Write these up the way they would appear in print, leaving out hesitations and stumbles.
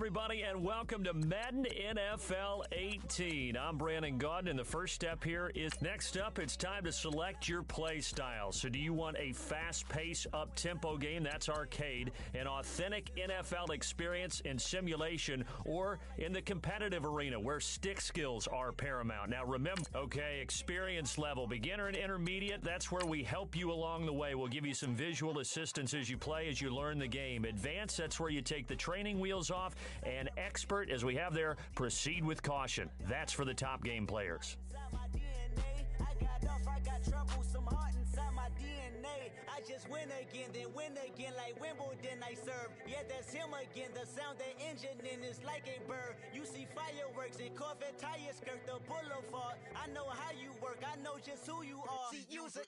everybody, and welcome to Madden NFL 18. I'm Brandon Gaudin, and the first step here is next up, it's time to select your play style. So do you want a fast-paced, up-tempo game? That's arcade. An authentic NFL experience in simulation, or in the competitive arena where stick skills are paramount. Now remember, okay, experience level, beginner and intermediate, that's where we help you along the way. We'll give you some visual assistance as you play, as you learn the game. Advanced, that's where you take the training wheels off. And expert, as we have there, proceed with caution. That's for the top game players. I got trouble, some heart inside my DNA. I just win again, then win again, like Wimbledon I serve. Yeah, that's him again. The sound the engine in is like a bird. You see fireworks and Corvette tires skirt the boulevard. I know how you work, I know just who you are. See, use it.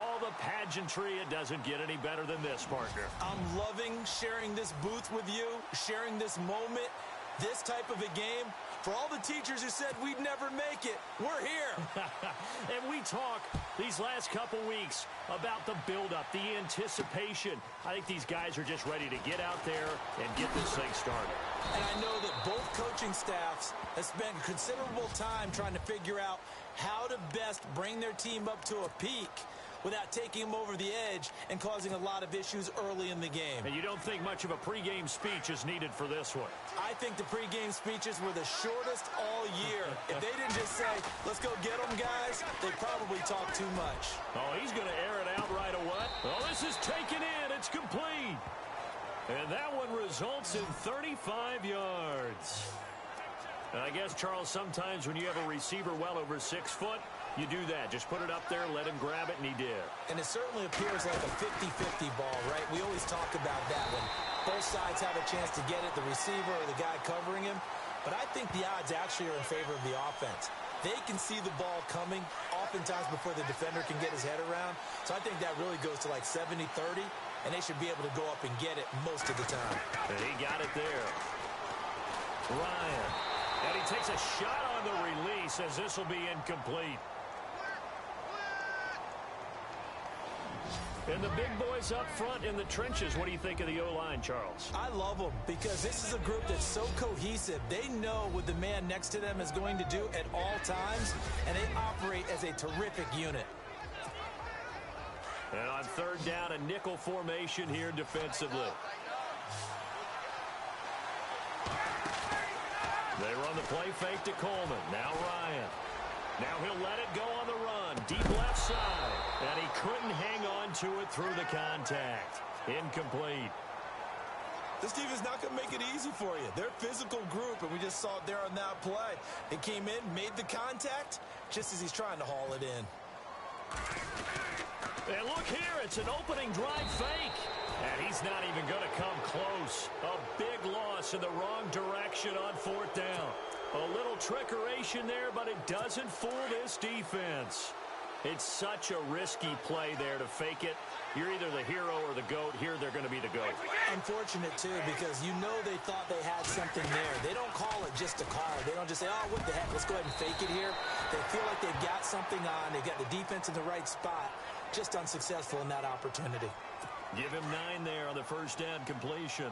All the pageantry, it doesn't get any better than this, partner. I'm loving sharing this booth with you, sharing this moment, this type of a game. For all the teachers who said we'd never make it, we're here. And we talk these last couple weeks about the buildup, the anticipation. I think these guys are just ready to get out there and get this thing started. And I know that both coaching staffs have spent considerable time trying to figure out how to best bring their team up to a peak without taking them over the edge and causing a lot of issues early in the game. And you don't think much of a pregame speech is needed for this one? I think the pregame speeches were the shortest all year. If they didn't just say, let's go get them, guys, they probably talk too much. Oh, he's going to air it out right away. Oh, this is taken in. It's complete. And that one results in 35 yards. And I guess, Charles, sometimes when you have a receiver well over 6 foot, you do that. Just put it up there, let him grab it, and he did. And it certainly appears like a 50-50 ball, right? We always talk about that when both sides have a chance to get it, the receiver or the guy covering him. But I think the odds actually are in favor of the offense. They can see the ball coming oftentimes before the defender can get his head around. So I think that really goes to like 70-30, and they should be able to go up and get it most of the time. And he got it there. Ryan. And he takes a shot on the release as this will be incomplete. And the big boys up front in the trenches. What do you think of the O-line, Charles? I love them because this is a group that's so cohesive. They know what the man next to them is going to do at all times, and they operate as a terrific unit. And on third down, a nickel formation here defensively. They run the play fake to Coleman. Now Ryan. Now he'll let it go on the run. Deep left side. And he couldn't hang on to it through the contact. Incomplete. This defense is not going to make it easy for you. They're a physical group, and we just saw it there on that play. They came in, made the contact, just as he's trying to haul it in. And look here, it's an opening drive fake. And he's not even going to come close. A big loss in the wrong direction on fourth down. A little trickeration there, but it doesn't fool this defense. It's such a risky play there to fake it. You're either the hero or the GOAT. Here they're going to be the GOAT. Unfortunate, too, because you know they thought they had something there. They don't call it just a call. They don't just say, oh, what the heck, let's go ahead and fake it here. They feel like they've got something on. They've got the defense in the right spot. Just unsuccessful in that opportunity. Give him 9 there on the first down completion.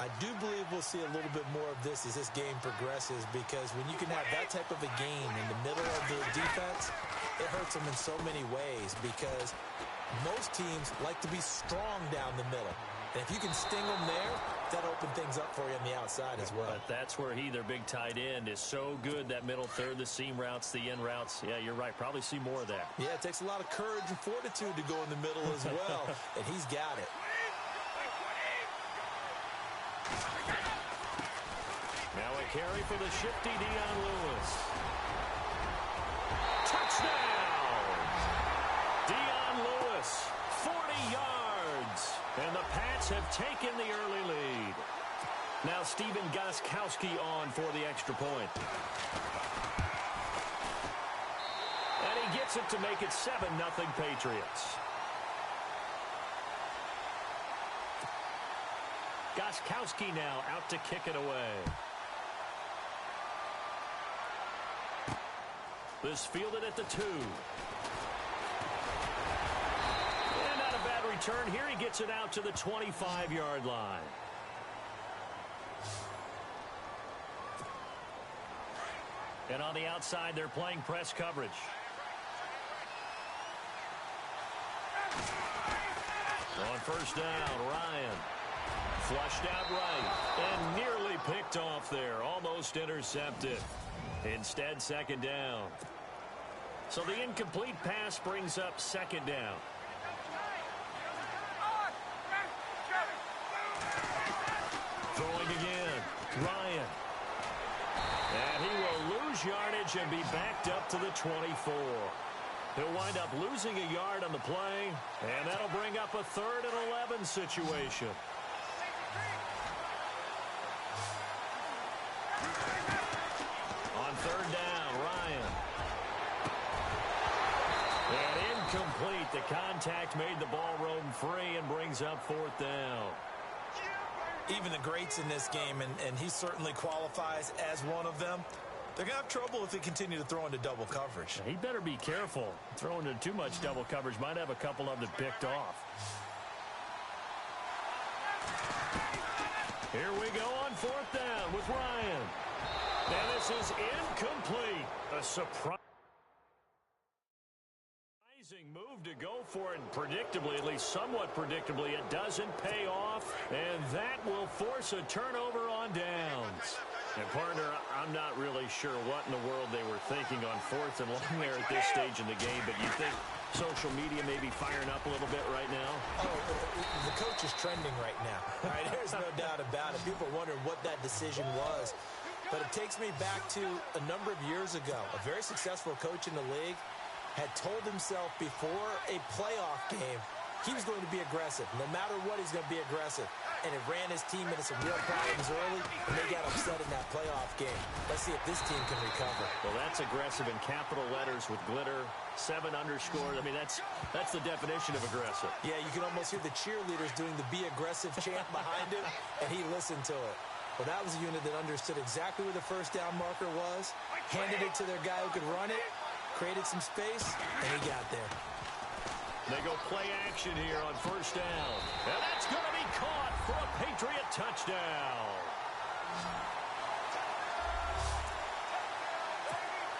I do believe we'll see a little bit more of this as this game progresses, because when you can have that type of a game in the middle of the defense, it hurts them in so many ways, because most teams like to be strong down the middle. And if you can sting them there, that'll open things up for you on the outside as well. But that's where their big tight end, is so good, that middle third, the seam routes, the in routes. Yeah, you're right. Probably see more of that. Yeah, it takes a lot of courage and fortitude to go in the middle as well, and he's got it. Now a carry for the shifty Dion Lewis. Touchdown! Dion Lewis, 40 yards. And the Pats have taken the early lead. Now Stephen Gostkowski on for the extra point. And he gets it to make it 7-0 Patriots. Gostkowski now out to kick it away. This fielded at the 2. And not a bad return here. He gets it out to the 25-yard line. And on the outside, they're playing press coverage. On first down, Ryan. Flushed out right. And nearly picked off there. Almost intercepted. Instead, second down. So the incomplete pass brings up second down. Throwing again. Ryan. And he will lose yardage and be backed up to the 24. He'll wind up losing a yard on the play, and that'll bring up a 3rd and 11 situation. On third down, Ryan. And incomplete. The contact made the ball roam free and brings up 4th down. Even the greats in this game, and he certainly qualifies as one of them, they're going to have trouble if they continue to throw into double coverage. He better be careful. Throwing into too much double coverage might have a couple of them picked off. Here we go on 4th down with Ryan. And this is incomplete. A surprising move to go for it. Predictably, at least somewhat predictably, it doesn't pay off. And that will force a turnover on downs. And, partner, I'm not really sure what in the world they were thinking on 4th and long there at this stage in the game. But you think social media may be firing up a little bit right now? Oh, the coach is trending right now. All right, there's no doubt about it. People are wondering what that decision was. But it takes me back to a number of years ago. A very successful coach in the league had told himself before a playoff game he was going to be aggressive. No matter what, he's going to be aggressive. And it ran his team into some real problems early, and they got upset in that playoff game. Let's see if this team can recover. Well, that's aggressive in capital letters with glitter, 7 underscores. I mean, that's the definition of aggressive. Yeah, you can almost hear the cheerleaders doing the be aggressive chant behind him, and he listened to it. Well, that was a unit that understood exactly where the first down marker was, handed it to their guy who could run it, created some space, and he got there. They go play action here on first down. And that's going to be caught for a Patriot touchdown.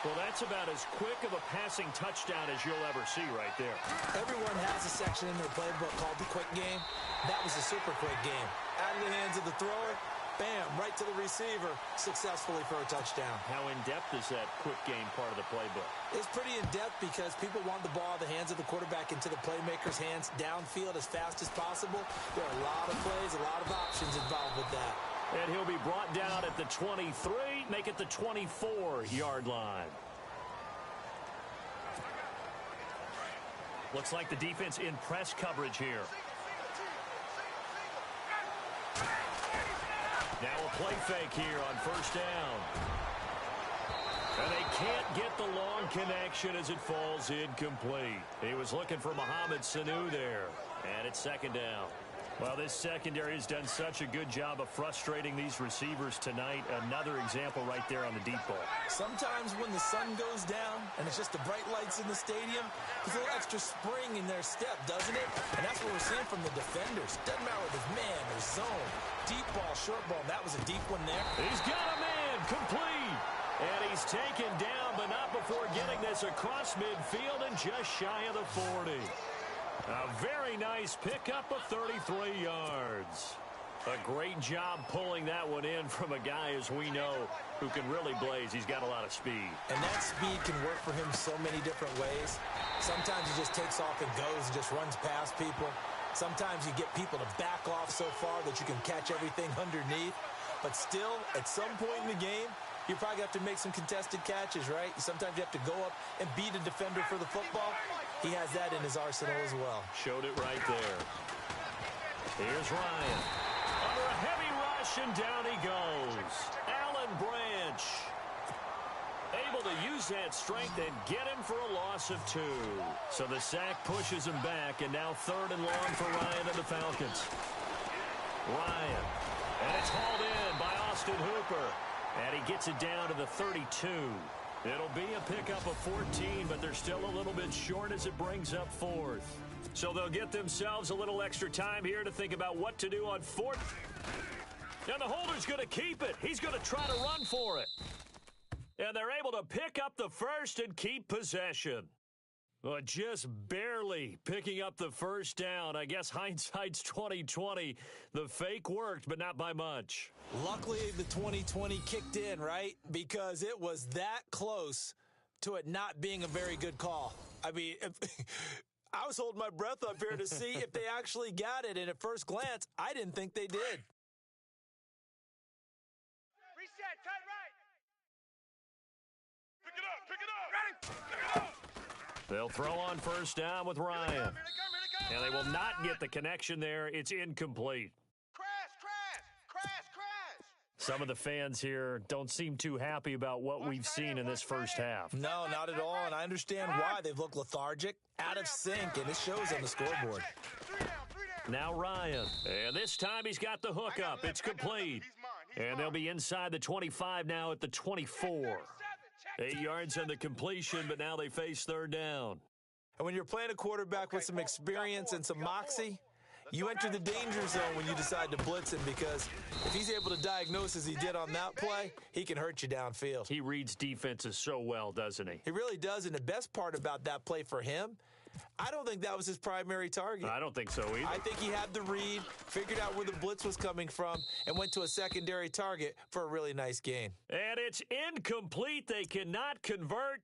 Well, that's about as quick of a passing touchdown as you'll ever see right there. Everyone has a section in their playbook called the quick game. That was a super quick game. Out of the hands of the thrower, bam, right to the receiver, successfully for a touchdown. How in-depth is that quick game part of the playbook? It's pretty in-depth because people want the ball in the hands of the quarterback into the playmaker's hands downfield as fast as possible. There are a lot of plays, a lot of options involved with that. And he'll be brought down at the 23, make it the 24-yard line. Looks like the defense in press coverage here. Now a play fake here on first down. And they can't get the long connection as it falls incomplete. He was looking for Mohamed Sanu there. And it's second down. Well, this secondary has done such a good job of frustrating these receivers tonight. Another example right there on the deep ball. Sometimes when the sun goes down and it's just the bright lights in the stadium, there's a little extra spring in their step, doesn't it? And that's what we're seeing from the defenders. Doesn't matter if it's man or zone. Deep ball, short ball. That was a deep one there. He's got a man complete. And he's taken down, but not before getting this across midfield and just shy of the 40. A very nice pickup of 33 yards. A great job pulling that one in from a guy, as we know, who can really blaze. He's got a lot of speed. And that speed can work for him so many different ways. Sometimes he just takes off and goes and just runs past people. Sometimes you get people to back off so far that you can catch everything underneath. But still, at some point in the game, you probably have to make some contested catches, right? Sometimes you have to go up and beat a defender for the football. He has that in his arsenal as well. Showed it right there. Here's Ryan. Under a heavy rush, and down he goes. Alan Branch able to use that strength and get him for a loss of 2. So the sack pushes him back, and now 3rd and long for Ryan and the Falcons. Ryan. And it's hauled in by Austin Hooper. And he gets it down to the 32. It'll be a pickup of 14, but they're still a little bit short as it brings up 4th. So they'll get themselves a little extra time here to think about what to do on 4th. And the holder's going to keep it. He's going to try to run for it. And they're able to pick up the first and keep possession. Well, just barely picking up the first down. I guess hindsight's 20/20. The fake worked, but not by much. Luckily, the 20/20 kicked in, right? Because it was that close to it not being a very good call. I mean, I was holding my breath up here to see if they actually got it, and at first glance, I didn't think they did. Reset, tight right. Pick it up, pick it up. Ready? Pick it up. They'll throw on first down with Ryan. Here they come. And they will not get the connection there. It's incomplete. Crash. Some of the fans here don't seem too happy about what we've seen in this first half. No, not at all, and I understand why. They've looked lethargic, out of sync, and it shows on the scoreboard. Now Ryan, and this time he's got the hook up. It's complete. And they'll be inside the 25 now at the 24. 8 yards on the completion, but now they face 3rd down. And when you're playing a quarterback with some experience and some moxie, you enter the danger zone when you decide to blitz him, because if he's able to diagnose as he did on that play, he can hurt you downfield. He reads defenses so well, doesn't he? He really does, and the best part about that play for him, I don't think that was his primary target. I don't think so either. I think he had the read, figured out where the blitz was coming from, and went to a secondary target for a really nice gain. And it's incomplete. They cannot convert.